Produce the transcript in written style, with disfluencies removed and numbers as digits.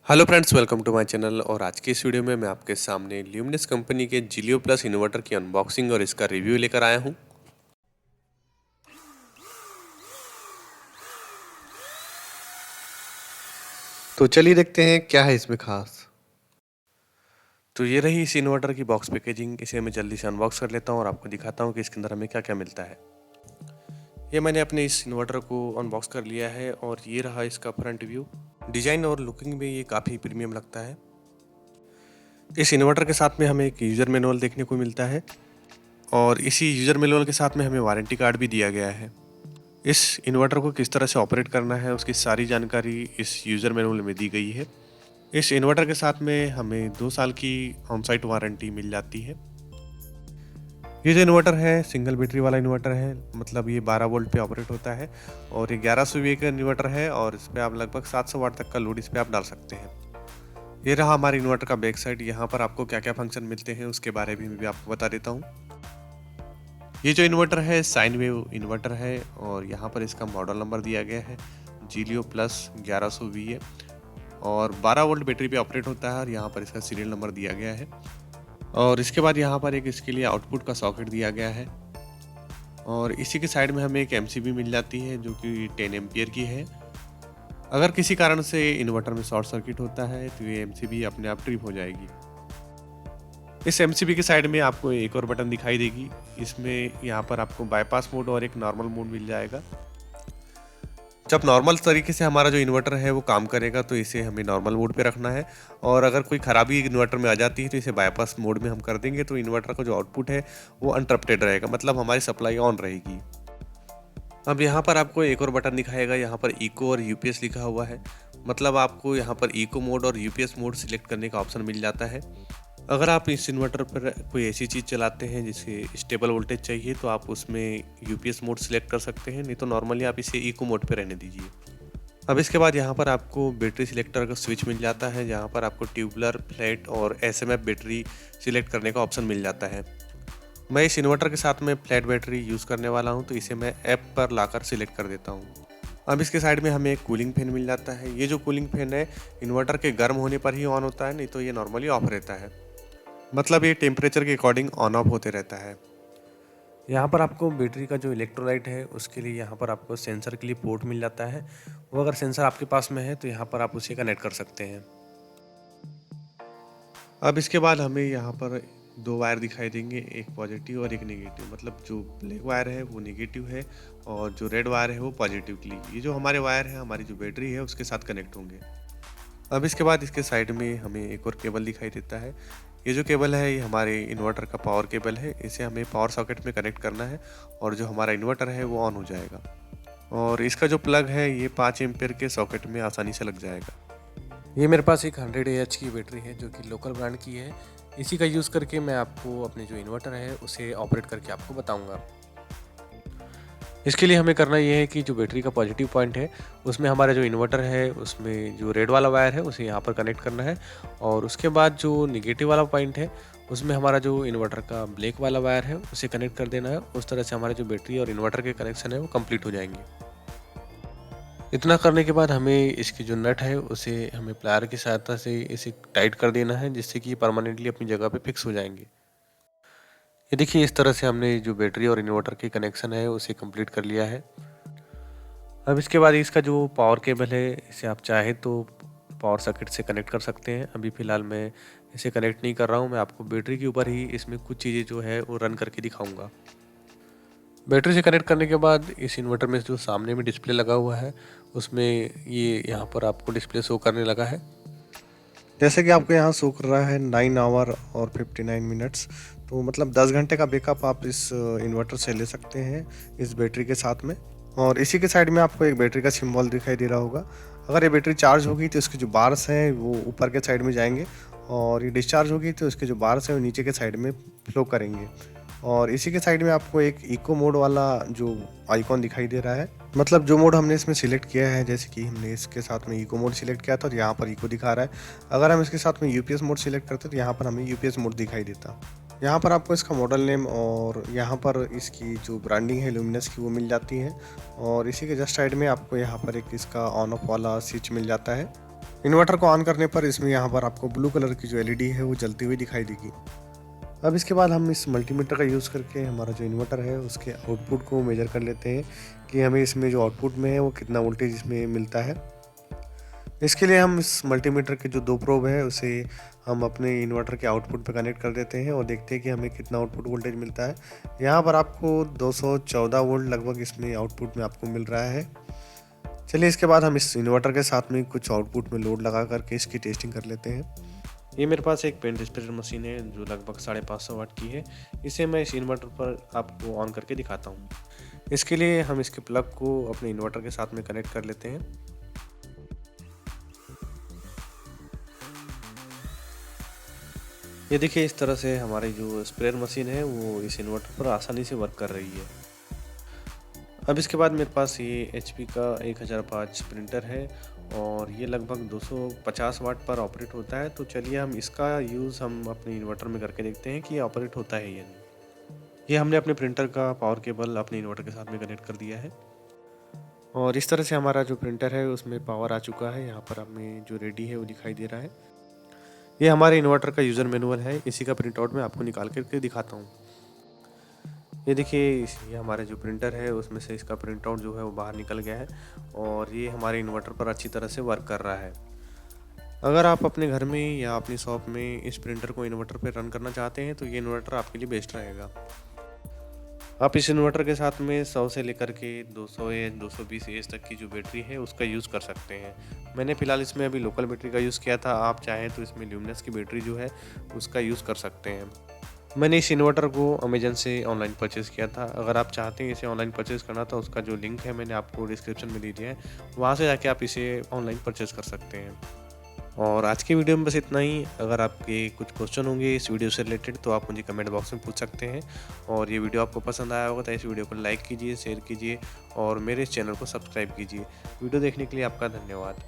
Hello friends, welcome to my channel. और आज की इस वीडियो में मैं आपके सामने ल्यूमिनस कंपनी के जिलियो प्लस इन्वर्टर की अनबॉक्सिंग और इसका रिव्यू लेकर आया हूं। तो चलिए देखते हैं क्या है इसमें खास। तो ये रही इस इन्वर्टर की बॉक्स पैकेजिंग। इसे मैं जल्दी से अनबॉक्स कर लेता हूं और आपको दिखाता हूं कि इसके अंदर हमें क्या क्या मिलता है। ये मैंने अपने इस इन्वर्टर को अनबॉक्स कर लिया है और ये रहा इसका फ्रंट व्यू। डिज़ाइन और लुकिंग में ये काफ़ी प्रीमियम लगता है। इस इन्वर्टर के साथ में हमें एक यूज़र मैनुअल देखने को मिलता है और इसी यूज़र मैनुअल के साथ में हमें वारंटी कार्ड भी दिया गया है। इस इन्वर्टर को किस तरह से ऑपरेट करना है उसकी सारी जानकारी इस यूज़र मैनुअल में दी गई है। इस इन्वर्टर के साथ में हमें 2 साल की ऑन साइट वारंटी मिल जाती है। ये जो इन्वर्टर है सिंगल बैटरी वाला इन्वर्टर है, मतलब ये 12 वोल्ट पे ऑपरेट होता है और ये 1100 वी का इन्वर्टर है और इस पर आप लगभग 700 वाट तक का लोड इस पर आप डाल सकते हैं। ये रहा हमारे इन्वर्टर का बैक साइड। यहाँ पर आपको क्या क्या फंक्शन मिलते हैं उसके बारे में भी आपको बता देता हूँ। ये जो इन्वर्टर है साइन वेव इन्वर्टर है और यहाँ पर इसका मॉडल नंबर दिया गया है जिलियो प्लस 1100 वी है और 12 वोल्ट बैटरी पे ऑपरेट होता है और यहाँ पर इसका सीरियल नंबर दिया गया है। और इसके बाद यहाँ पर एक इसके लिए आउटपुट का सॉकेट दिया गया है और इसी के साइड में हमें एक एमसीबी मिल जाती है जो कि 10 एम्पियर की है। अगर किसी कारण से इन्वर्टर में शॉर्ट सर्किट होता है तो ये एमसीबी अपने आप ट्रिप हो जाएगी। इस एमसीबी के साइड में आपको एक और बटन दिखाई देगी। इसमें यहाँ पर आपको बाईपास मोड और एक नॉर्मल मोड मिल जाएगा। जब नॉर्मल तरीके से हमारा जो इन्वर्टर है वो काम करेगा तो इसे हमें नॉर्मल मोड पे रखना है और अगर कोई ख़राबी इन्वर्टर में आ जाती है तो इसे बाईपास मोड में हम कर देंगे तो इन्वर्टर का जो आउटपुट है वो अनटरप्टेड रहेगा, मतलब हमारी सप्लाई ऑन रहेगी। अब यहाँ पर आपको एक और बटन दिखाएगा। यहाँ पर इको और यूपीएस लिखा हुआ है, मतलब आपको यहाँ पर इको मोड और यूपीएस मोड सिलेक्ट करने का ऑप्शन मिल जाता है। अगर आप इस इन्वर्टर पर कोई ऐसी चीज़ चलाते हैं जिसे स्टेबल वोल्टेज चाहिए तो आप उसमें यूपीएस मोड सिलेक्ट कर सकते हैं, नहीं तो नॉर्मली आप इसे इको मोड पे रहने दीजिए। अब इसके बाद यहाँ पर आपको बैटरी सिलेक्टर का स्विच मिल जाता है, जहाँ पर आपको ट्यूबुलर, फ्लैट और एसएमएफ बैटरी सिलेक्ट करने का ऑप्शन मिल जाता है। मैं इस इन्वर्टर के साथ में फ्लैट बैटरी यूज़ करने वाला हूँ तो इसे मैं ऐप पर लाकर सिलेक्ट कर देता हूँ। अब इसके साइड में हमें एक कूलिंग फैन मिल जाता है। ये जो कूलिंग फैन है इन्वर्टर के गर्म होने पर ही ऑन होता है, नहीं तो ये नॉर्मली ऑफ रहता है, मतलब ये टेम्परेचर के अकॉर्डिंग ऑन ऑफ होते रहता है। यहाँ पर आपको बैटरी का जो इलेक्ट्रोलाइट है उसके लिए यहाँ पर आपको सेंसर के लिए पोर्ट मिल जाता है। वो अगर सेंसर आपके पास में है तो यहाँ पर आप उसे कनेक्ट कर सकते हैं। अब इसके बाद हमें यहाँ पर 2 वायर दिखाई देंगे, एक पॉजिटिव और एक नेगेटिव, मतलब जो ब्लैक वायर है वो नेगेटिव है और जो रेड वायर है वो पॉजिटिव के लिए। ये जो हमारे वायर है हमारी जो बैटरी है उसके साथ कनेक्ट होंगे। अब इसके बाद इसके साइड में हमें एक और केबल दिखाई देता है। ये जो केबल है ये हमारे इन्वर्टर का पावर केबल है। इसे हमें पावर सॉकेट में कनेक्ट करना है और जो हमारा इन्वर्टर है वो ऑन हो जाएगा। और इसका जो प्लग है ये 5 एम्पियर के सॉकेट में आसानी से लग जाएगा। ये मेरे पास एक 100 AH की बैटरी है जो कि लोकल ब्रांड की है। इसी का यूज़ करके मैं आपको अपने जो इन्वर्टर है उसे ऑपरेट करके आपको बताऊंगा। इसके लिए हमें करना ये है कि जो बैटरी का पॉजिटिव पॉइंट है उसमें हमारा जो इन्वर्टर है उसमें जो रेड वाला वायर है उसे यहाँ पर कनेक्ट करना है और उसके बाद जो निगेटिव वाला पॉइंट है उसमें हमारा जो इन्वर्टर का ब्लैक वाला वायर है उसे कनेक्ट कर देना है। उस तरह से हमारे जो बैटरी और इन्वर्टर के कनेक्शन है वो कंप्लीट हो जाएंगे। इतना करने के बाद हमें इसकी जो नट है उसे हमें प्लायर की सहायता से इसे टाइट कर देना है, जिससे कि परमानेंटली अपनी जगह पे फिक्स हो जाएंगे। ये देखिए इस तरह से हमने जो बैटरी और इन्वर्टर के कनेक्शन है उसे कंप्लीट कर लिया है। अब इसके बाद इसका जो पावर केबल है इसे आप चाहे तो पावर सर्किट से कनेक्ट कर सकते हैं। अभी फ़िलहाल मैं इसे कनेक्ट नहीं कर रहा हूँ, मैं आपको बैटरी के ऊपर ही इसमें कुछ चीज़ें जो है वो रन करके दिखाऊँगा। बैटरी से कनेक्ट करने के बाद इस इन्वर्टर में जो सामने में डिस्प्ले लगा हुआ है उसमें ये यहाँ पर आपको डिस्प्ले शो करने लगा है। जैसे कि आपको यहाँ शो कर रहा है 9 आवर और 59 मिनट्स, तो मतलब 10 घंटे का बैकअप आप इस इन्वर्टर से ले सकते हैं इस बैटरी के साथ में। और इसी के साइड में आपको एक बैटरी का सिंबल दिखाई दे रहा होगा। अगर ये बैटरी चार्ज होगी तो इसके जो बार्स हैं वो ऊपर के साइड में जाएंगे और ये डिस्चार्ज होगी तो इसके जो बार्स हैं वो नीचे के साइड में फ्लो करेंगे। और इसी के साइड में आपको एक इको मोड वाला जो आइकॉन दिखाई दे रहा है, मतलब जो मोड हमने इसमें सिलेक्ट किया है, जैसे कि हमने इसके साथ में इको मोड सिलेक्ट किया था और यहाँ पर इको दिखा रहा है। अगर हम इसके साथ में यूपीएस मोड सिलेक्ट करते तो यहाँ पर हमें यूपीएस मोड दिखाई देता। यहाँ पर आपको इसका मॉडल नेम और यहाँ पर इसकी जो ब्रांडिंग है ल्यूमिनस की वो मिल जाती है। और इसी के जस्ट साइड में आपको यहाँ पर एक इसका ऑन ऑफ वाला स्विच मिल जाता है। इन्वर्टर को ऑन करने पर इसमें यहाँ पर आपको ब्लू कलर की जो एलईडी है वो जलती हुई दिखाई देगी। अब इसके बाद हम इस मल्टीमीटर का यूज़ करके हमारा जो इन्वर्टर है उसके आउटपुट को मेजर कर लेते हैं कि हमें इसमें जो आउटपुट में है वो कितना वोल्टेज इसमें मिलता है। इसके लिए हम इस मल्टीमीटर के जो 2 प्रोब है उसे हम अपने इन्वर्टर के आउटपुट पे कनेक्ट कर देते हैं और देखते हैं कि हमें कितना आउटपुट वोल्टेज मिलता है। यहाँ पर आपको 214 वोल्ट लगभग इसमें आउटपुट में आपको मिल रहा है। चलिए इसके बाद हम इस इन्वर्टर के साथ में कुछ आउटपुट में लोड लगा करके इसकी टेस्टिंग कर लेते हैं। ये मेरे पास एक पेंट स्प्रेडर मशीन है जो लगभग 550 वाट की है। इसे मैं इस इन्वर्टर पर आपको ऑन करके दिखाता हूँ। इसके लिए हम इसके प्लग को अपने इन्वर्टर के साथ में कनेक्ट कर लेते हैं। ये देखिए इस तरह से हमारी जो स्प्रेयर मशीन है वो इस इन्वर्टर पर आसानी से वर्क कर रही है। अब इसके बाद मेरे पास ये HP का 1005 प्रिंटर है और ये लगभग 250 वाट पर ऑपरेट होता है। तो चलिए हम इसका यूज़ हम अपने इन्वर्टर में करके देखते हैं कि ये ऑपरेट होता है या नहीं। ये हमने अपने प्रिंटर का पावर केबल अपने इन्वर्टर के साथ में कनेक्ट कर दिया है और इस तरह से हमारा जो प्रिंटर है उसमें पावर आ चुका है। यहाँ पर हमें जो रेडी है वो दिखाई दे रहा है। ये हमारे इन्वर्टर का यूज़र मैनुअल है। इसी का प्रिंट आउट मैं आपको निकाल करके दिखाता हूँ। ये देखिए ये हमारे जो प्रिंटर है उसमें से इसका प्रिंट आउट जो है वो बाहर निकल गया है और ये हमारे इन्वर्टर पर अच्छी तरह से वर्क कर रहा है। अगर आप अपने घर में या अपनी शॉप में इस प्रिंटर को इन्वर्टर पर रन करना चाहते हैं तो ये इन्वर्टर आपके लिए बेस्ट रहेगा। आप इस इन्वर्टर के साथ में 100 से लेकर के 200 या 220 एएच तक की जो बैटरी है उसका यूज़ कर सकते हैं। मैंने फ़िलहाल इसमें अभी लोकल बैटरी का यूज़ किया था। आप चाहें तो इसमें ल्यूमिनस की बैटरी जो है उसका यूज़ कर सकते हैं। मैंने इस इन्वर्टर को अमेजन से ऑनलाइन परचेज़ किया था। अगर आप चाहते हैं इसे ऑनलाइन परचेज़ करना तो उसका जो लिंक है मैंने आपको डिस्क्रिप्शन में दे दिया है, वहाँ से जाके आप इसे ऑनलाइन परचेज़ कर सकते हैं। और आज की वीडियो में बस इतना ही। अगर आपके कुछ क्वेश्चन होंगे इस वीडियो से रिलेटेड तो आप मुझे कमेंट बॉक्स में पूछ सकते हैं। और ये वीडियो आपको पसंद आया होगा तो इस वीडियो को लाइक कीजिए, शेयर कीजिए और मेरे इस चैनल को सब्सक्राइब कीजिए। वीडियो देखने के लिए आपका धन्यवाद।